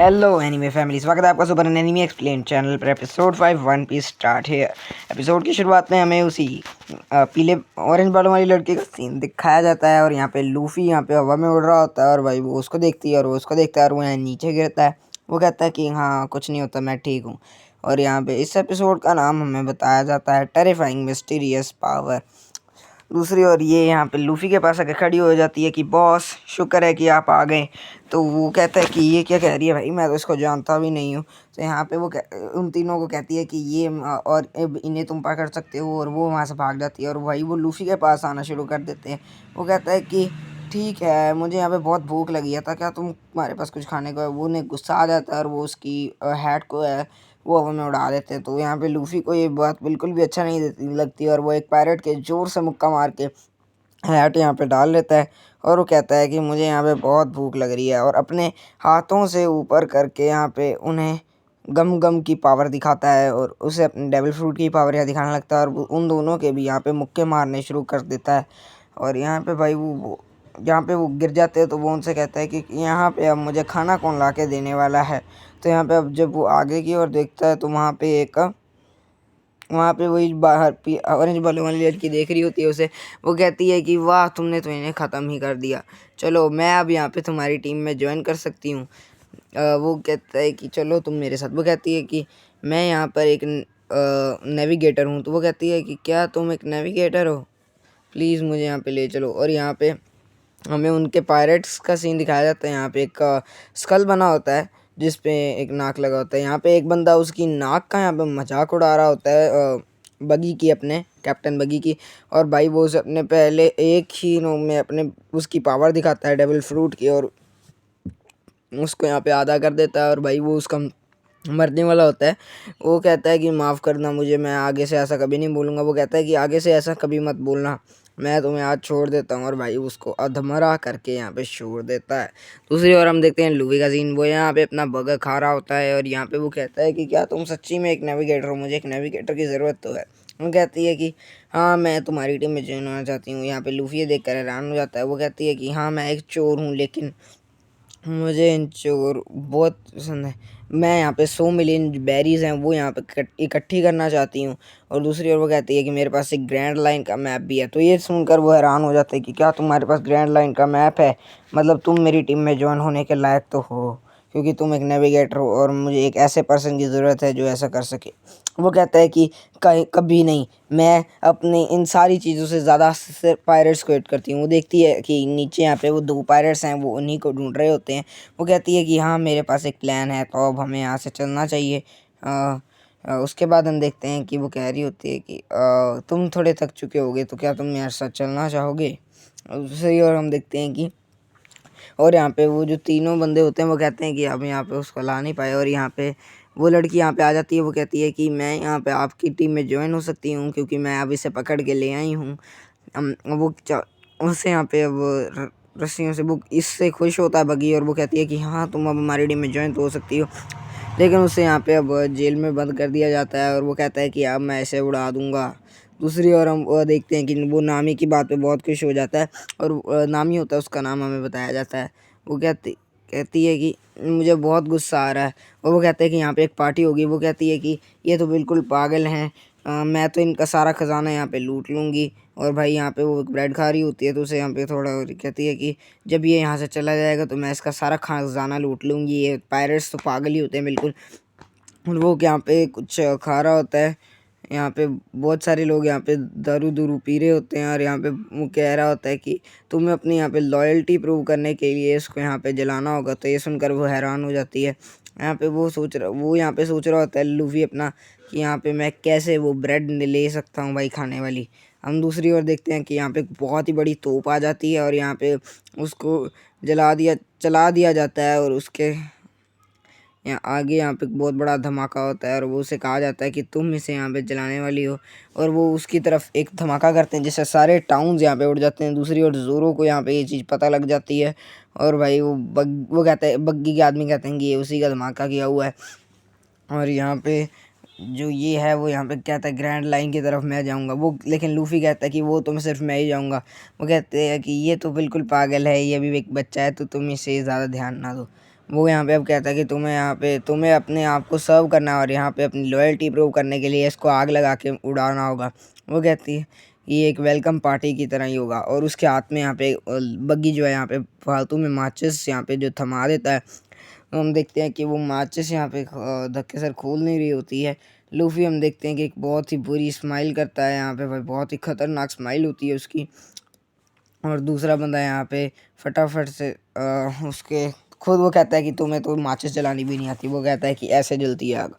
Hello anime family, स्वागत है आपका सुपर एनीमे एक्सप्लेन चैनल पर। एपिसोड 5 वन पीस स्टार्ट है। एपिसोड की शुरुआत में हमें उसी पीले ऑरेंज बालों वाली लड़की का सीन दिखाया जाता है और यहाँ पे लूफी यहाँ पे हवा में उड़ रहा होता है और भाई वो उसको देखती है और वो उसको देखता है और वो यहाँ नीचे गिरता है। वो कहता है कि हाँ कुछ नहीं होता, मैं ठीक हूँ। और यहाँ पे इस एपिसोड का नाम हमें बताया जाता है टेरिफाइंग मिस्टीरियस पावर। दूसरी ओर ये यहाँ पे लूफ़ी के पास आके खड़ी हो जाती है कि बॉस शुक्र है कि आप आ गए। तो वो कहता है कि ये क्या कह रही है भाई, मैं तो इसको जानता भी नहीं हूँ। तो यहाँ पे वो उन तीनों को कहती है कि ये और अब इन्हें तुम पकड़ सकते हो, और वो वहाँ से भाग जाती है और भाई वो लूफ़ी के पास आना शुरू कर देते हैं। वो कहता है कि ठीक है, मुझे यहाँ पे बहुत भूख लगी है, था क्या तुम्हारे पास कुछ खाने को है। वो उन्हें गुस्सा आ जाता है और वो उसकी हैट को है वो हवा में उड़ा देते हैं। तो यहाँ पे लूफ़ी को ये बात बिल्कुल भी अच्छा नहीं लगती और वो एक पैरेट के ज़ोर से मुक्का मार के हैट यहाँ पे डाल लेता है। और वो कहता है कि मुझे यहाँ पे बहुत भूख लग रही है, और अपने हाथों से ऊपर करके यहाँ पे उन्हें गम गम की पावर दिखाता है और उसे अपने डेविल फ्रूट की पावर यहाँ दिखाने लगता है और उन दोनों के भी यहाँ पे मुक्के मारने शुरू कर देता है। और यहाँ पे भाई वो जहाँ पे वो गिर जाते हैं तो वो उनसे कहता है कि यहाँ पे अब मुझे खाना कौन ला के देने वाला है। तो यहाँ पे अब जब वो आगे की ओर देखता है तो वहाँ पे वही बाहर ऑरेंज बालों वाली लड़की देख रही होती है उसे। वो कहती है कि वाह, तुमने तो इन्हें ख़त्म ही कर दिया, चलो मैं अब यहाँ पे तुम्हारी टीम में ज्वाइन कर सकती हूँ। वो कहता है कि चलो तुम मेरे साथ। वो कहती है कि मैं यहाँ पर एक नेविगेटर हूँ। तो वो कहती है कि क्या तुम एक नेविगेटर हो, प्लीज़ मुझे यहाँ पे ले चलो। और यहाँ पे हमें उनके पायरेट्स का सीन दिखाया जाता है। यहाँ पे एक स्कल बना होता है जिस पे एक नाक लगा होता है। यहाँ पे एक बंदा उसकी नाक का यहाँ पे मजाक उड़ा रहा होता है, बगी की, अपने कैप्टन बगी की। और भाई वो उसे अपने पहले एक ही नो में अपने उसकी पावर दिखाता है डेविल फ्रूट की, और उसको यहाँ पे आधा कर देता है और भाई वो उसका मरने वाला होता है। वो कहता है कि माफ़ करना मुझे, मैं आगे से ऐसा कभी नहीं बोलूँगा। वो कहता है कि आगे से ऐसा कभी मत बोलना, मैं तुम्हें आज छोड़ देता हूँ। और भाई उसको अधमरा करके यहाँ पे छोड़ देता है। दूसरी ओर हम देखते हैं लूवी का सीन। वो यहाँ पे अपना बर्गर खा रहा होता है और यहाँ पे वो कहता है कि क्या तुम सच्ची में एक नेविगेटर हो, मुझे एक नेविगेटर की ज़रूरत तो है। वो कहती है कि हाँ मैं तुम्हारी टीम में ज्वाइन होना चाहती हूँ। यहाँ पे लूफी ये देख कर हैरान हो जाता है। वो कहती है कि हाँ मैं एक चोर हूँ, लेकिन मुझे इन चोर बहुत पसंद है। मैं यहाँ पे 100 मिलियन बेरीज हैं वो यहाँ पे इकट्ठी करना चाहती हूँ। और दूसरी ओर वो कहती है कि मेरे पास एक ग्रैंड लाइन का मैप भी है। तो ये सुनकर वो हैरान हो जाता है कि क्या तुम्हारे पास ग्रैंड लाइन का मैप है, मतलब तुम मेरी टीम में ज्वाइन होने के लायक तो हो, क्योंकि तुम एक नेविगेटर हो और मुझे एक ऐसे पर्सन की ज़रूरत है जो ऐसा कर सके। वो कहता है कि कभी नहीं, मैं अपनी इन सारी चीज़ों से ज़्यादा सिर्फ पायरेट्स को वेट करती हूँ। वो देखती है कि नीचे यहाँ पे वो 2 पायरेट्स हैं, वो उन्हीं को ढूंढ रहे होते हैं। वो कहती है कि हाँ मेरे पास एक प्लान है, तो अब हमें यहाँ से चलना चाहिए। उसके बाद हम देखते हैं कि वो कह रही होती है कि तुम थोड़े थक चुके होगे, तो क्या तुम मेरे साथ चलना चाहोगे। दूसरी ओर हम देखते हैं कि और यहाँ पे वो जो तीनों बंदे होते हैं वो कहते हैं कि अब यहाँ पे उसको ला नहीं पाए। और यहाँ पे वो लड़की यहाँ पे आ जाती है। वो कहती है कि मैं यहाँ पे आपकी टीम में ज्वाइन हो सकती हूँ, क्योंकि मैं अब इसे पकड़ के ले आई हूँ। उससे यहाँ पे अब रस्सियों से वो इससे खुश होता है बगी, और वो कहती है कि हाँ तुम अब हमारी टीम में ज्वाइन तो हो सकती हो। लेकिन उसे यहाँ पे अब जेल में बंद कर दिया जाता है और वो कहता है कि अब मैं ऐसे उड़ा दूँगा। दूसरी ओर हम वो देखते हैं कि वो नामी की बात पे बहुत खुश हो जाता है, और नामी होता है उसका नाम हमें बताया जाता है। वो कहती है कि मुझे बहुत गुस्सा आ रहा है, और वो कहते हैं कि यहाँ पे एक पार्टी होगी। वो कहती है कि ये तो बिल्कुल पागल हैं, मैं तो इनका सारा ख़जाना यहाँ पे लूट लूँगी। और भाई यहाँ पे वो ब्रेड खा रही होती है तो उसे यहाँ पे थोड़ा और कहती है कि जब ये यहाँ से चला जाएगा तो मैं इसका सारा खजाना लूट लूँगी। ये पायरेट्स तो पागल ही होते हैं बिल्कुल। और वो यहाँ पे कुछ खा रहा होता है। यहाँ पे बहुत सारे लोग यहाँ पे दारू दूरू पी रहे होते हैं, और यहाँ पे वो कह रहा होता है कि तुम्हें अपनी यहाँ पे लॉयल्टी प्रूव करने के लिए इसको यहाँ पे जलाना होगा। तो ये सुनकर वो हैरान हो जाती है। वो यहाँ पे सोच रहा होता है लूफी अपना कि यहाँ पे मैं कैसे वो ब्रेड ले सकता हूँ भाई खाने वाली। हम दूसरी ओर देखते हैं कि यहाँ पे बहुत ही बड़ी तोप आ जाती है और यहाँ पे उसको चला दिया जाता है, और उसके यहाँ पे बहुत बड़ा धमाका होता है और वो उसे कहा जाता है कि तुम इसे यहाँ पे जलाने वाली हो। और वो उसकी तरफ एक धमाका करते हैं जिससे सारे टाउन्स यहाँ पे उड़ जाते हैं। दूसरी ओर ज़ोरो को यहाँ पे ये चीज़ पता लग जाती है, और भाई वो कहता है, बग्गी के आदमी कहते हैं कि ये उसी का धमाका किया हुआ है। और यहाँ पे जो ये है वो यहाँ पे कहता है ग्रैंड लाइन की तरफ मैं जाऊँगा। वो लेकिन लूफ़ी कहता है कि वो तो सिर्फ मैं ही जाऊँगा। वो कहते हैं कि ये तो बिल्कुल पागल है, ये भी एक बच्चा है, तो तुम इसे ज़्यादा ध्यान ना दो। वो यहाँ पे अब कहता है कि तुम्हें अपने आप को सर्व करना है और यहाँ पे अपनी लॉयल्टी प्रूव करने के लिए इसको आग लगा के उड़ाना होगा। वो कहती है ये एक वेलकम पार्टी की तरह ही होगा और उसके हाथ में यहाँ पे बग्गी जो है यहाँ पे फालतू में माचिस यहाँ पे जो थमा देता है। तो हम देखते हैं कि वो माचिस यहाँ पे धक्के सर खोल नहीं रही होती है। लूफी हम देखते हैं कि एक बहुत ही बुरी स्माइल करता है यहाँ पे भाई, बहुत ही खतरनाक स्माइल होती है उसकी। और दूसरा बंदा यहाँ पे फटाफट से उसके खुद वो कहता है कि तुम्हें तो माचिस जलानी भी नहीं आती। वो कहता है कि ऐसे जलती है आग।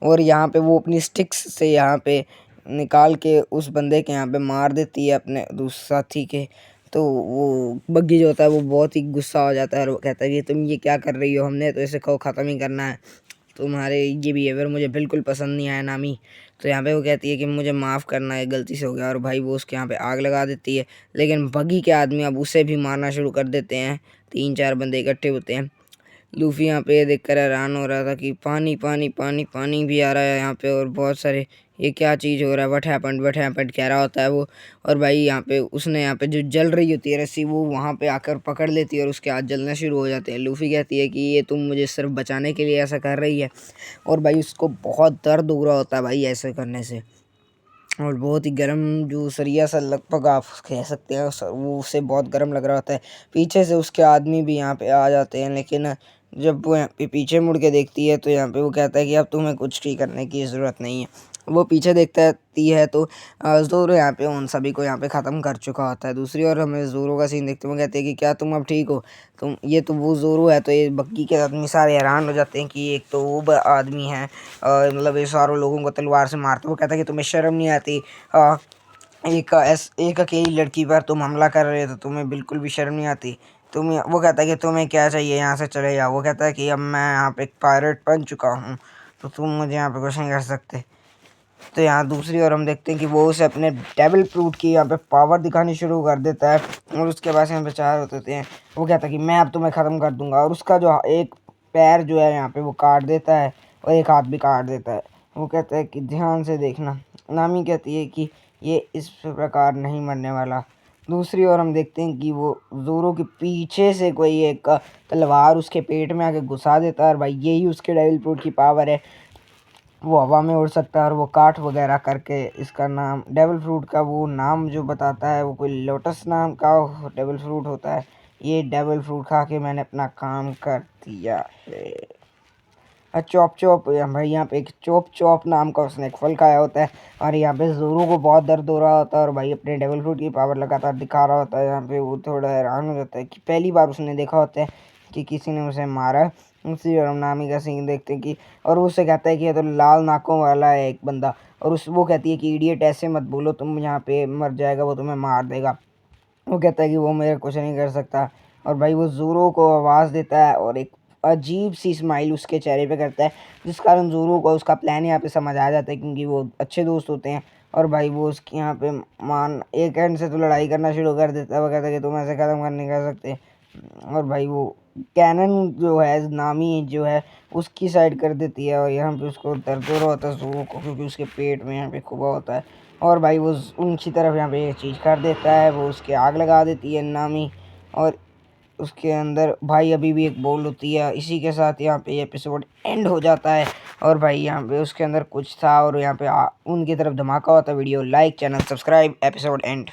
और यहाँ पे वो अपनी स्टिक्स से यहाँ पे निकाल के उस बंदे के यहाँ पे मार देती है अपने दूसरे साथी के। तो वो बग्गी जो होता है वो बहुत ही गुस्सा हो जाता है और वो कहता है कि तुम ये क्या कर रही हो, हमने तो इसे ख़त्म ही करना है, तुम्हारे ये बिहेवियर मुझे बिल्कुल पसंद नहीं आया नामी। तो यहाँ पे वो कहती है कि मुझे माफ़ करना है, गलती से हो गया। और भाई वो उसके यहाँ पे आग लगा देती है। लेकिन बग्गी के आदमी अब उसे भी मारना शुरू कर देते हैं। 3-4 बंदे इकट्ठे होते हैं। लूफी यहाँ पे देख कर हैरान हो रहा था कि पानी पानी पानी पानी भी आ रहा है यहाँ पे और बहुत सारे, ये क्या चीज़ हो रहा है, वट हैपेंड कह रहा होता है वो। और भाई यहाँ पे उसने यहाँ पे जो जल रही होती है रस्सी वो वहाँ पे आकर पकड़ लेती है और उसके हाथ जलना शुरू हो जाते हैं। लूफी कहती है कि ये तुम मुझे सिर्फ बचाने के लिए ऐसा कर रही है। और भाई उसको बहुत दर्द हो रहा होता है भाई ऐसे करने से। और बहुत ही गर्म जो सरिया सा लगभग आप कह सकते हैं वो उसे बहुत गर्म लग रहा होता है। पीछे से उसके आदमी भी यहाँ पे आ जाते हैं। लेकिन जब वो यहाँ पे पीछे मुड़ के देखती है तो यहाँ पे वो कहता है कि अब तुम्हें कुछ भी करने की ज़रूरत नहीं है। वो पीछे देखती है तो ज़ोरो यहाँ पे उन सभी को यहाँ पे ख़त्म कर चुका होता है। दूसरी ओर हमें ज़ोरो का सीन देखते हैं। वो कहते हैं कि क्या तुम अब ठीक हो? तुम ये तो वो ज़ोरो है। तो ये बग्गी के आदमी सारे हैरान हो जाते हैं कि एक तो वो आदमी है मतलब ये सारों लोगों को तलवार से मारता। वो कहता है कि तुम्हें शर्म नहीं आती? एक अकेली लड़की पर तुम हमला कर रहे हो तो तुम्हें बिल्कुल भी शर्म नहीं आती? वो कहता है कि तुम्हें क्या चाहिए, यहाँ से चले जाओ। वो कहता है कि अब मैं यहाँ पे एक पायरेट बन चुका हूँ तो तुम मुझे यहाँ पे कुछ नहीं कर सकते। तो यहाँ दूसरी ओर हम देखते हैं कि वो उसे अपने डेविल फ्रूट की यहाँ पे पावर दिखानी शुरू कर देता है और उसके पास यहाँ पे 4 होते हैं। वो कहता है कि मैं अब तुम्हें ख़त्म कर दूंगा और उसका जो एक पैर जो है यहाँ पे वो काट देता है और एक हाथ भी काट देता है। वो कहता है कि ध्यान से देखना। नामी कहती है कि ये इस प्रकार नहीं मरने वाला। दूसरी ओर हम देखते हैं कि वो ज़ोरो के पीछे से कोई एक तलवार उसके पेट में आके घुसा देता है और भाई यही उसके डेविल फ्रूट की पावर है। वो हवा में उड़ सकता है और वो काट वगैरह करके इसका नाम डेविल फ्रूट का वो नाम जो बताता है वो कोई लोटस नाम का डेविल फ्रूट होता है। ये डेविल फ्रूट खा के मैंने अपना काम कर दिया है। चॉप चॉप भाई यहाँ पे एक चॉप चॉप नाम का उसने एक फल खाया होता है और यहाँ पे ज़ोरो को बहुत दर्द हो रहा होता है और भाई अपने डेविल फ्रूट की पावर लगातार दिखा रहा होता है। यहाँ पे वो थोड़ा हैरान हो जाता है कि पहली बार उसने देखा होता है कि किसी ने उसे मारा है। उसी और हम नामी का सीन देखते हैं कि और वो उससे कहता है कि ये तो लाल नाकों वाला है एक बंदा। और वो कहती है कि इडियट ऐसे मत बोलो, तुम यहाँ पे मर जाएगा, वो तुम्हें मार देगा। वो कहता है कि वो मेरे कुछ नहीं कर सकता। और भाई वो ज़ोरो को आवाज़ देता है और एक अजीब सी स्माइल उसके चेहरे पे करता है जिस कारण ज़ोरो को उसका प्लान यहाँ पे समझ आ जाता है क्योंकि वो अच्छे दोस्त होते हैं। और भाई वो उसके यहाँ पे एक एंड से तो लड़ाई करना शुरू कर देता है। वो कहता है कि तुम ऐसे ख़त्म कर नहीं कर सकते। और भाई वो कैनन जो है नामी जो है उसकी साइड कर देती है और यहाँ पे उसको दर्द हो रहा होता है ज़ोरो को क्योंकि उसके पेट में यहाँ पे खुबा होता है। और भाई वो उनकी तरफ यहाँ पे ये चीज़ कर देता है, वो उसके आग लगा देती है नामी। और उसके अंदर भाई अभी भी एक बॉल होती है। इसी के साथ यहाँ पे एपिसोड एंड हो जाता है। और भाई यहाँ पे उसके अंदर कुछ था और यहाँ पे उनकी तरफ धमाका होता है। Video like, channel subscribe, episode and.